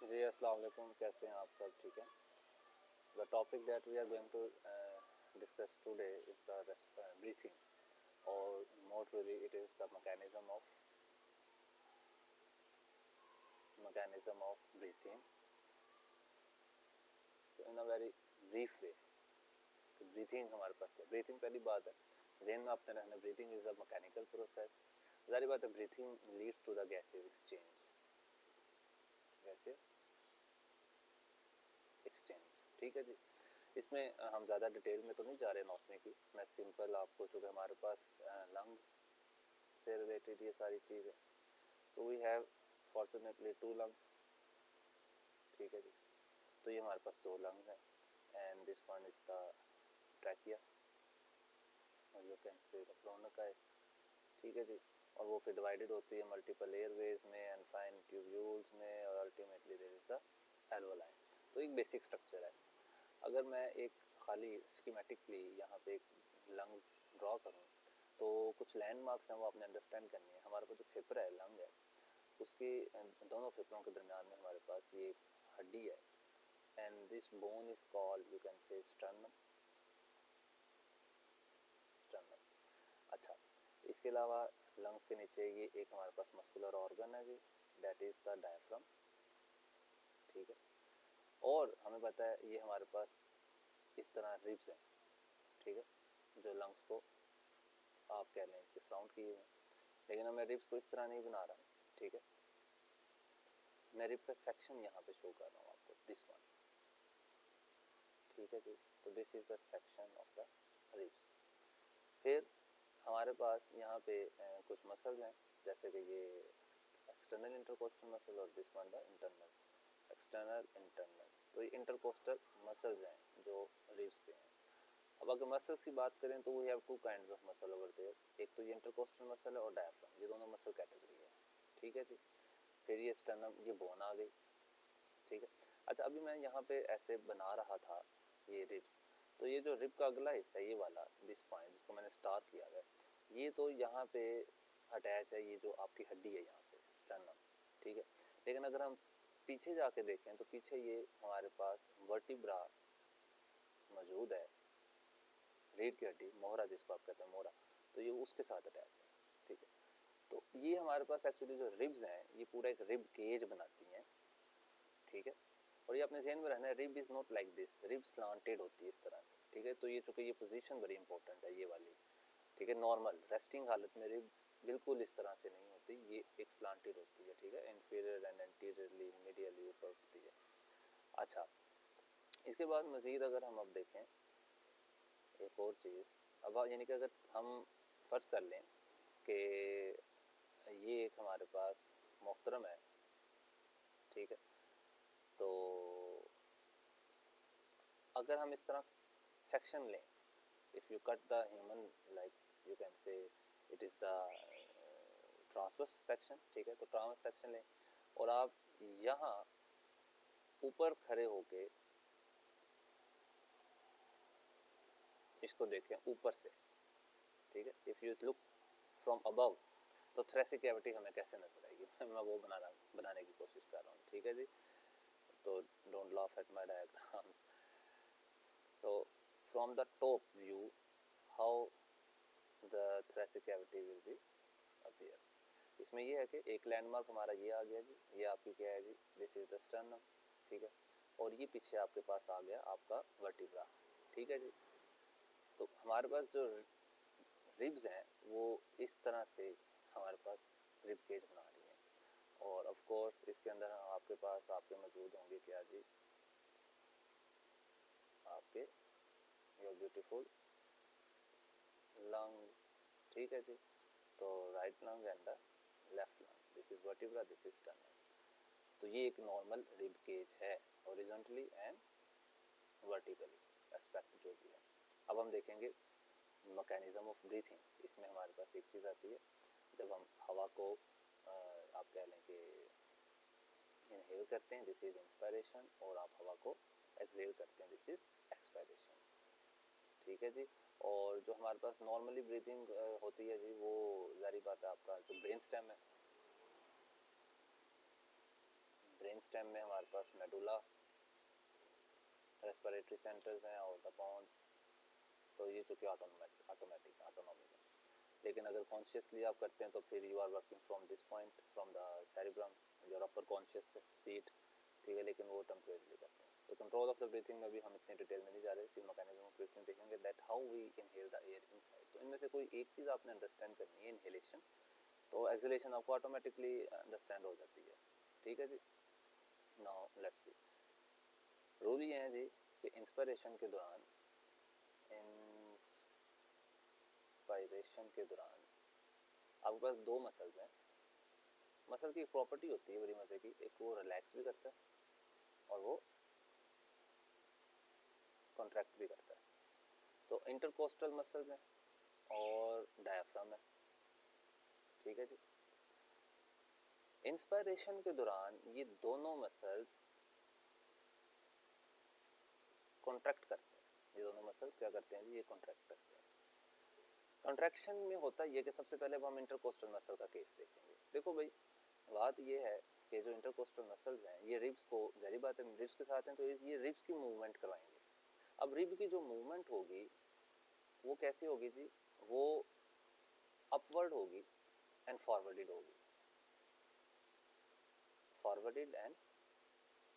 जी अस्सलाम वालेकुम, कैसे हैं आप सब? ठीक है। The topic that we are going to discuss today is the breathing, or more truly it is the mechanism of breathing. So in a very brief way, तो ब्रीथिंग हमारे पास क्या? ब्रीथिंग पहली बात है जहन में आपने रखना, breathing is a mechanical process. जारी बात है, breathing leads to the gases exchange. ठीक है जी। इसमें हम ज़्यादा डिटेल में तो नहीं जा रहे नौकने की, मैं सिंपल आपको, चूँकि हमारे पास लंग्स से रिलेटेड ये सारी चीज़ है, so we have fortunately 2 lungs. ठीक है जी। तो ये हमारे पास 2 लंग्स हैं, and this one is the trachea, और you can say the bronchi. ठीक है जी। और वो फिर डिवाइडेड होती है मल्टीपल एयरवेज में एंड फाइन ट्यूब्यूल्स में, और ultimately there is the alveoli. तो एक बेसिक स्ट्रक्चर है। अगर मैं एक खाली स्कीमेटिकली यहाँ पे एक लंग्स ड्रॉ करूँ, तो कुछ लैंडमार्क्स हैं वो आपने अंडरस्टैंड करनी है। हमारे पास जो फेफड़ा है, लंग है, उसके दोनों फेफड़ों के दरमियान में हमारे पास ये हड्डी है, and this bone is called, you can से, स्टर्नम। अच्छा, इसके अलावा लंग्स के नीचे ये एक हमारे पास मस्कुलर ऑर्गन है जी, दैट इज़ द डायफ्राम। ठीक है। और हमें पता है ये हमारे पास इस तरह रिब्स हैं। ठीक है, जो लंग्स को आप कह लें कि सराउंड किए हैं, लेकिन मैं रिब्स को इस तरह नहीं बना रहा। ठीक है, मैं रिब का सेक्शन यहाँ पे शो कर रहा हूँ आपको, दिस वन। ठीक है जी। तो this is the section of the ribs. फिर हमारे पास यहाँ पे कुछ मसल्स हैं, जैसे कि ये एक्सटर्नल इंटरकोस्टल मसल और this one the internal external internal. तो ये इंटरकोस्टल मसल्स हैं जो रिब्स पे हैं। अब अगर मसल्स की बात करें तो we have 2 kinds of muscle over there. एक तो ये इंटरकोस्टल मसल है और डायफ्राम, ये दोनों मसल कैटेगरी है। ठीक है जी। फिर ये स्टर्नम, ये बोन आ गई। ठीक है। अच्छा, अभी मैं यहाँ पे ऐसे बना रहा था ये रिब्स, तो ये जो रिब का अगला हिस्सा है, ये वाला दिस पॉइंट जिसको मैंने स्टार किया है, ये तो यहाँ पे अटैच है, ये जो आपकी हड्डी है यहाँ पे, स्टर्नम। ठीक है। लेकिन अगर हम पीछे जाके देखें तो पीछे ये हमारे पास वर्टिब्रा मौजूद है, रीढ़ की हड्डी, मोहरा जिसको आप कहते हैं, मोहरा, तो ये उसके साथ अटैच है। ठीक है। तो ये हमारे पास एक्चुअली जो रिब्स हैं, ये पूरा एक रिब केज बनाती हैं। ठीक है। और ये अपने जहन में रहना है, rib is not like this, rib slanted होती है इस तरह से। ठीक है। तो ये चूँकि ये पोजीशन बड़ी इंपॉर्टेंट है, ये वाली। ठीक है। नॉर्मल रेस्टिंग हालत में रिब बिल्कुल इस तरह से नहीं होती, ये एक स्लांटेड होती है। ठीक है। इंफीरियर एंड एंटीरियरली, मीडियली ऊपर होती है। अच्छा, इसके बाद मज़ीद अगर हम अब देखें एक और चीज़, अब यानी कि अगर हम फ़र्ज़ कर लें कि ये एक हमारे पास मोहतरम है। ठीक है। तो अगर हम इस तरह सेक्शन लें, if you cut the human, like you can से it is the transverse section. ठीक है। तो ट्रांसवर्स सेक्शन लें और आप यहाँ ऊपर खड़े होके इसको देखें ऊपर से। ठीक है। If you look from above, तो थोरेसिक कैविटी हमें कैसे नजर आएगी, मैं वो बनाने की कोशिश कर रहा हूँ। ठीक है जी। तो don't laugh at my diagrams. So from the top view, how the thoracic cavity will be appear. इसमें ये है कि एक लैंडमार्क हमारा ये आ गया जी, ये आपकी क्या है जी, दिस इज द स्टर्नम। ठीक है। और ये पीछे आपके पास आ गया आपका वर्टिब्रा। ठीक है जी। तो हमारे पास जो रिब्स हैं वो इस तरह से हमारे पास रिब केज बना रही हैं, और ऑफ कोर्स इसके अंदर आपके पास आपके मौजूद होंगे क्या जी, आपके योर ब्यूटीफुल लंग्स। ठीक है जी। तो right lung and the left lung, this is vertebra, this is sternum. तो ये एक नॉर्मल रिब केज है, हॉरिजॉन्टली एंड वर्टिकली एस्पेक्ट जो भी है। अब हम देखेंगे मैकेनिज्म ऑफ ब्रीथिंग। इसमें हमारे पास एक चीज़ आती है, जब हम हवा को आप कह लें कि इनहेल करते हैं, दिस इज इंस्पायरेशन, और आप हवा को एक्सहेल करते हैं, दिस इज एक्सपायरेशन। ठीक है जी। और जो हमारे पास नॉर्मली ब्रीथिंग होती है जी, वो जारी बात है आपका जो ब्रेन मेन स्टेम में हमारे पास मेडुला, रेस्पिरेटरी सेंटर्स हैं और द पॉन्स, तो ये चूँकि ऑटोमेटिक ऑटोनॉमिक है। लेकिन अगर कॉन्शियसली आप करते हैं तो फिर you are working from this point, from the cerebrum, your upper conscious seat, ठीक है, लेकिन वो टेम्परेरी करते हैं। तो कंट्रोल ऑफ द ब्रीथिंग में भी हम इतने डिटेल में नहीं जा रहे, सिर्फ मैकेनिज्म ऑफ ब्रीथिंग देखेंगे, that how we inhale the air inside. तो इनमें से कोई एक चीज़ आपने अंडरस्टैंड करनी है, इनहेलेशन, तो एक्सहेलेशन आपको ऑटोमेटिकली अंडरस्टैंड हो जाती है, ठीक है जी। नाउ लेट्स सी, रूल ये है जी कि इंस्पिरेशन के दौरान, इंस्पायरेशन के दौरान आपके पास दो मसल्स हैं। मसल की एक प्रॉपर्टी होती है बड़ी मजे की, एक वो रिलैक्स भी करता है और वो कॉन्ट्रैक्ट भी करता है। तो इंटरकोस्टल मसल्स हैं और डायफ्राम है, ठीक है जी। इंस्पायरेशन के दौरान ये दोनों मसल्स कॉन्ट्रैक्ट करते हैं, ये दोनों मसल्स क्या करते हैं जी, ये कॉन्ट्रैक्ट करते हैं। कॉन्ट्रैक्शन में होता ये कि सबसे पहले हम इंटरकोस्टल मसल का केस देखेंगे। देखो भाई, बात ये है कि जो इंटरकोस्टल मसल्स हैं ये रिब्स को, जारी बात है रिब्स के साथ हैं, तो ये रिब्स की मूवमेंट करवाएंगे। अब रिब की जो मूवमेंट होगी वो कैसी होगी जी, वो अपवर्ड होगी एंड फॉरवर्डेड होगी, फॉरवर्डेड एंड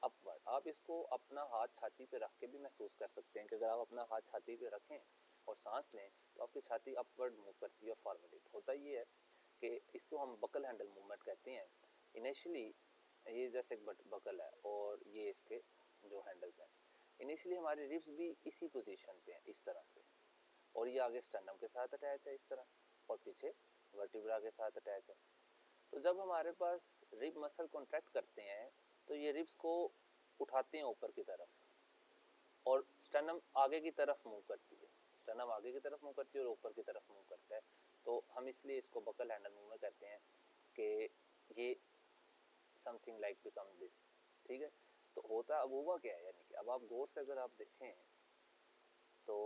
अपवर्ड। आप इसको अपना हाथ छाती पे रख के भी महसूस कर सकते हैं कि अगर आप अपना हाथ छाती पे रखें और सांस लें तो आपकी छाती अपवर्ड मूव करती है और फॉरवर्डेड। होता ये है कि इसको हम बकल हैंडल मूवमेंट कहते हैं। इनिशियली ये जैसे एक बकल है और ये इसके जो हैंडल्स हैं, इनिशियली हमारे रिब्स भी इसी पोजीशन पे हैं, इस तरह से, और ये आगे स्टर्नम के साथ अटैच है इस तरह, और पीछे वर्टिब्रा के साथ अटैच है। तो जब हमारे पास रिब मसल कॉन्ट्रैक्ट करते हैं तो ये रिब्स को उठाते हैं ऊपर की तरफ और स्टर्नम आगे की तरफ मूव करती है, स्टर्नम आगे की तरफ मूव करती है और ऊपर की तरफ मूव करता है। तो हम इसलिए इसको बकल हैंडल मूवमेंट कहते हैं कि ये समथिंग लाइक बिकम दिस, ठीक है। तो होता अब हुआ क्या है, यानी कि अब आप गौर से अगर आप देखें तो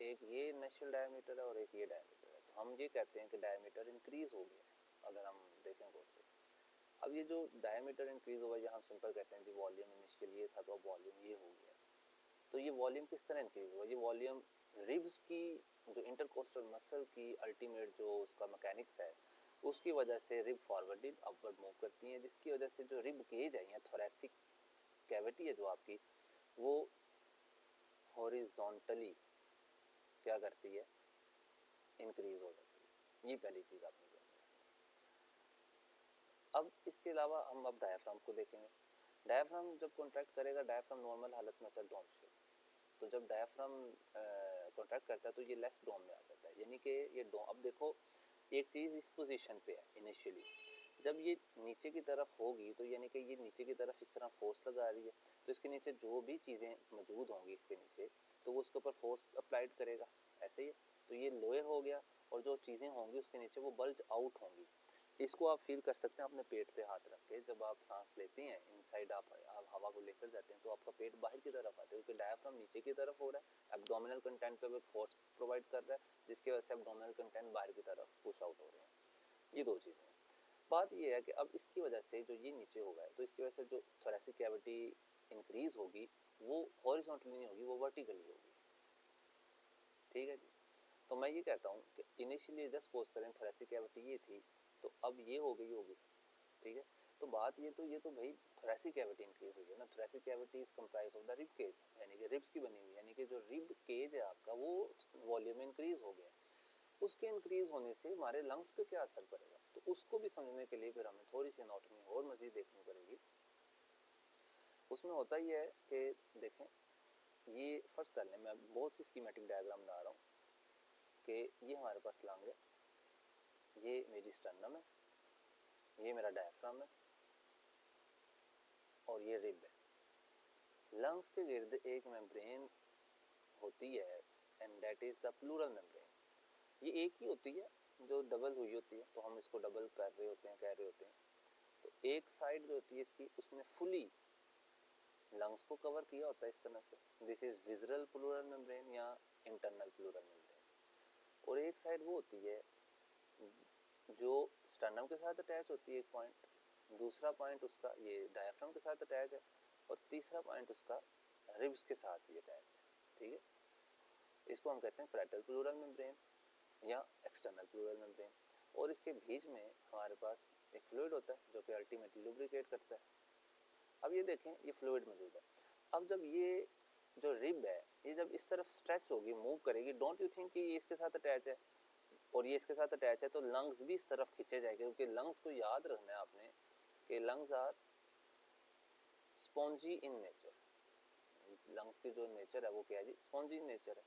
एक ये इनिशियल डायमीटर है और एक ये डायमीटर है, तो हम ये कहते हैं कि डायमीटर इंक्रीज हो गया है अगर हम देखें गौर से। अब ये जो डायमीटर इंक्रीज हुआ है हम सिंपल कहते हैं जी वॉल्यूम इनिशियल ये था तो अब वॉल्यूम ये हो गया। तो ये वॉल्यूम किस तरह इंक्रीज हुआ, ये वॉल्यूम रिब्स की जो इंटरकोस्टल मसल की अल्टीमेट जो उसका मैकेनिक्स है उसकी वजह से रिब फॉरवर्डेड अपवर्ड मूव करती हैं, जिसकी वजह से जो रिब केज है या थोरेसिक कैविटी है जो आपकी, वो हॉरिजॉन्टली क्या करती है, इंक्रीज हो जाती है। ये पहली चीज़ आपने ध्यान रखनी। अब इसके अलावा हम अब डायफ्राम को देखेंगे। डायफ्राम जब कॉन्ट्रैक्ट करेगा, डायफ्राम नॉर्मल हालत में होता है डोम शेप, तो जब डायफ्राम कॉन्ट्रैक्ट करता है तो ये लेस डोम में आ जाता है, यानी कि ये डोम, अब देखो एक चीज़ इस पोजीशन पे है इनिशियली, जब ये नीचे की तरफ होगी तो यानी कि ये नीचे की तरफ इस तरह फोर्स लगा रही है, तो इसके नीचे जो भी चीज़ें मौजूद होंगी इसके नीचे तो वो उसके ऊपर फोर्स अप्लाइड करेगा, ऐसे ही। तो ये लोअर हो गया और जो चीज़ें होंगी उसके नीचे वो बल्ज आउट होंगी। इसको आप फील कर सकते हैं अपने पेट पे हाथ रख के, जब आप सांस लेते हैं इनसाइड आप हवा को लेकर जाते हैं तो आपका पेट बाहर की तरफ आता है क्योंकि डायफ्राम नीचे की तरफ हो रहा है, एब्डोमिनल कंटेंट पे फोर्स प्रोवाइड कर रहा है जिसकी वजह से एब्डोमिनल कंटेंट बाहर की तरफ पुश आउट हो रहे हैं। ये दो चीज़ें हैं। बात ये है कि अब इसकी वजह से जो ये नीचे होगा है तो इसकी वजह से जो थोरेसिक कैविटी इंक्रीज होगी वो हॉरिजॉन्टली नहीं होगी, वो वर्टिकली होगी, ठीक है जी। तो मैं ये कहता हूँ कि इनिशियली जस्ट सपोज करें थोरेसिक कैविटी ये थी तो अब ये हो गई होगी, ठीक है। तो बात ये तो भाई थोरेसिक कैविटी इंक्रीज हुई है ना, thoracic cavity is comprise of the rib cage, यानी कि रिब्स की बनी हुई, यानी कि जो रिब केज है आपका वो वॉल्यूम इंक्रीज हो गया। उसके इंक्रीज होने से हमारे लंग्स पे क्या असर पड़ेगा, तो उसको भी समझने के लिए फिर हमें थोड़ी सी एनाटॉमी और मजीद देखनी पड़ेगी। उसमें होता ही है कि देखें, ये फर्स्ट कर लें, मैं बहुत सी स्कीमेटिक डायग्राम बना रहा हूँ कि ये हमारे पास लंग है, ये मेरी स्टर्नम है, ये मेरा डायफ्राम है और ये रिब है। लंग्स के गिर्द एक मेम्ब्रेन होती है and that is the pleural membrane. ये एक ही होती है जो डबल हुई होती है, तो हम इसको डबल कर रहे होते हैं, कह रहे होते हैं। तो एक साइड जो होती है इसकी उसमें फुली लंग्स को कवर किया होता है इस तरह से, this is visceral pleural membrane या इंटरनल प्लूरल मेम्ब्रेन। और एक साइड वो होती है जो स्टर्नम के साथ अटैच होती है एक पॉइंट, दूसरा पॉइंट उसका ये डायफ्राम के साथ अटैच है, और तीसरा पॉइंट उसका रिब्स के साथ ही अटैच है, ठीक है। इसको हम कहते हैं पैरेटल प्लूरल मेम्ब्रेन या एक्सटर्नल प्लूरल मेम्ब्रेन, और इसके बीच में हमारे पास एक फ्लूइड होता है जो कि अल्टीमेटली लुब्रिकेट करता है। अब ये देखें, ये फ्लूइड मौजूद है। अब जब ये जो रिब है ये जब इस तरफ स्ट्रेच होगी, मूव करेगी, डोंट यू थिंक कि ये इसके साथ अटैच है और ये इसके साथ अटैच है, तो लंग्स भी इस तरफ खींचे जाएंगे, क्योंकि लंग्स को याद रखना है आपने कि lungs are spongy in nature. Lungs की जो नेचर है वो क्या है जी, स्पॉन्जी इन नेचर है।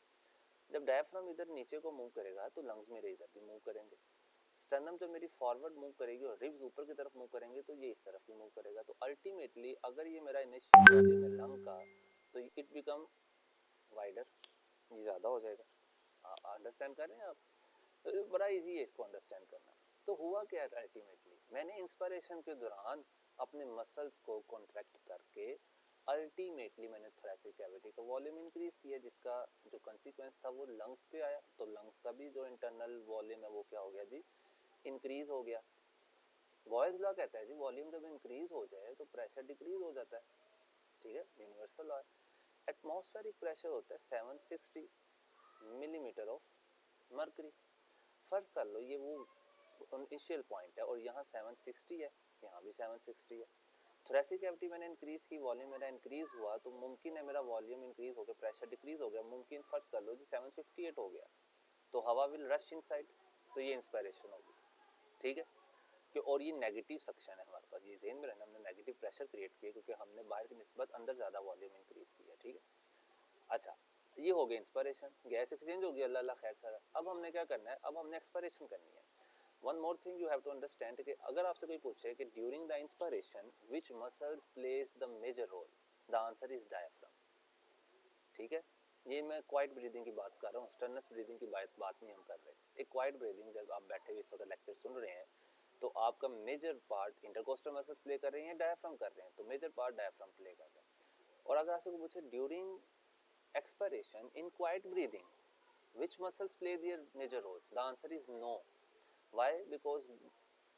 जब डायफ्राम इधर नीचे को मूव करेगा तो लंग्स मेरे इधर भी मूव करेंगे। स्टर्नम जब मेरी फॉरवर्ड मूव करेगी और रिब्स ऊपर की तरफ मूव करेंगे तो ये इस तरफ भी मूव करेगा। तो अल्टीमेटली अगर ये मेरा इनिशियल वॉल्यूम है लंग का, तो इट बिकम वाइडर, ये ज़्यादा हो जाएगा। अंडरस्टैंड कर रहे हैं आप? तो बड़ा इजी है इसको अंडरस्टैंड करना। तो हुआ क्या है, अल्टीमेटली मैंने इंस्पिरेशन के दौरान अपने मसल्स को कॉन्ट्रैक्ट करके अल्टीमेटली मैंने थोरेसिक कैविटी का वॉल्यूम इंक्रीज किया, जिसका जो कंसीक्वेंस था वो लंग्स पे आया। तो लंग्स का भी जो इंटरनल वॉल्यूम है वो क्या हो गया जी, इंक्रीज हो गया। बॉयज लॉ कहता है जी वॉल्यूम जब इंक्रीज हो जाए तो प्रेशर डिक्रीज हो जाता है, ठीक है, यूनिवर्सल लॉ है। एटमॉस्फेरिक प्रेशर होता है 760 मिलीमीटर ऑफ मर्करी। फर्ज कर लो ये वो इनिशियल पॉइंट है और यहाँ 760 है, यहाँ भी 760 है। थोरेसिक कैविटी मैंने इंक्रीज की, वॉल्यूम मेरा इंक्रीज हुआ, तो मुमकिन है मेरा वॉल्यूम इंक्रीज हो गया, प्रेशर डिक्रीज हो गया, मुमकिन फर्ज कर लो जी 758 हो गया, तो हवा विल रश इनसाइड, तो ये इंस्पिरेशन होगी, ठीक है। कि और ये नेगेटिव सक्शन है हमारे पास, ये ज़हन में रहना, हमने नेगेटिव प्रेशर क्रिएट किया क्योंकि हमने बाहर की निस्बत अंदर ज़्यादा वॉल्यूम इंक्रीज किया, ठीक है। अच्छा, ये हो गया इंस्पिरेशन, गैस एक्सचेंज हो गया, अल्लाह अल्लाह खैर सारा। अब हमने क्या करना है, अब हमने एक्सपिरेशन करनी है। One more thing you have to understand कि अगर आपसे कोई पूछे कि during the inspiration which muscles plays the major role, the answer is diaphragm, ठीक है। ये मैं क्वाइट ब्रीदिंग की बात कर रहा हूँ, स्टर्नस ब्रीदिंग की बात नहीं हम कर रहे। एक क्वाइट ब्रीदिंग, जब आप बैठे हुए इस वक्त लेक्चर सुन रहे हैं तो आपका major part intercostal muscles play कर रहे हैं, डायफ्राम कर रहे हैं, तो मेजर पार्ट डायफ्राम प्ले कर रहे हैं। और अगर आपसे पूछे during expiration in quite breathing which muscles play their major role, the answer is no. why? Because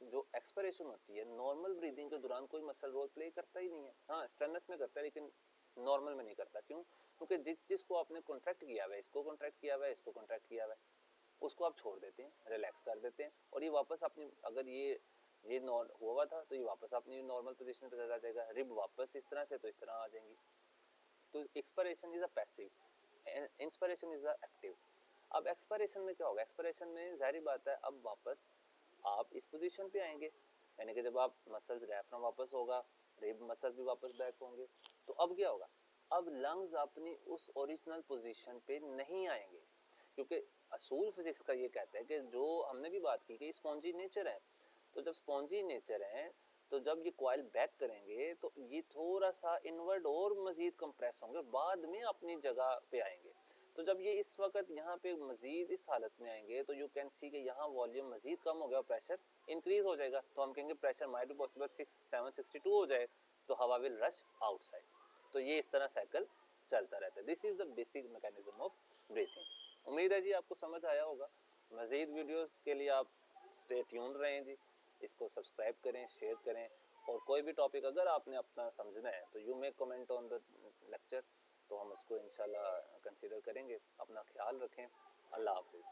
जो एक्सपिरेशन होती है नॉर्मल ब्रीदिंग के दौरान कोई मसल रोल प्ले करता ही नहीं है। हाँ, स्टर्नस में करता है लेकिन नॉर्मल में नहीं करता। क्यों? क्योंकि जिसको आपने कॉन्ट्रैक्ट किया हुआ है, इसको कॉन्ट्रैक्ट किया हुआ है, इसको कॉन्ट्रैक्ट किया हुआ है, उसको आप छोड़ देते हैं, रिलैक्स कर देते हैं, और ये वापस अपनी, अगर ये हुआ था तो ये वापस अपनी नॉर्मल पोजीशन पे चला जाएगा, रिब वापस इस तरह से तो इस तरह आ जाएंगी। तो expiration is a passive, inspiration is a active. अब एक्सपिरेशन में क्या होगा, एक्सपिरेशन में जाहिर बात है अब वापस आप इस पोजीशन पे आएंगे, यानी कि जब आप मसल्स डायफ्राम वापस होगा, रिब मसल भी वापस बैक होंगे, तो अब क्या होगा, अब लंग्स अपनी उस ओरिजिनल पोजीशन पे नहीं आएंगे, क्योंकि असूल फिजिक्स का ये कहता है कि जो हमने भी बात की कि स्पॉन्जी नेचर है, तो जब स्पॉन्जी नेचर है तो जब ये कॉइल बैक करेंगे तो ये थोड़ा सा इनवर्ड और मजीद कंप्रेस होंगे, बाद में अपनी जगह पे आएंगे। तो जब ये इस वक्त यहाँ पे मजीद इस हालत में आएंगे तो यू कैन सी कि यहाँ वॉल्यूम मजीद कम हो गया, प्रेशर इंक्रीज हो जाएगा, तो हम कहेंगे प्रेशर माइट बी पॉसिबल 762 हो जाए, तो हवा विल रश आउटसाइड। तो ये इस तरह साइकिल चलता रहता है। This is the basic mechanism of breathing. उम्मीद है जी आपको समझ आया होगा। मजीद वीडियोस के लिए आप स्टे ट्यून्ड रहें जी, इसको सब्सक्राइब करें, शेयर करें, और कोई भी टॉपिक अगर आपने अपना समझना है तो you may comment on the lecture, तो हम उसको इंशाल्लाह कंसीडर करेंगे। अपना ख्याल रखें। अल्लाह हाफिज़।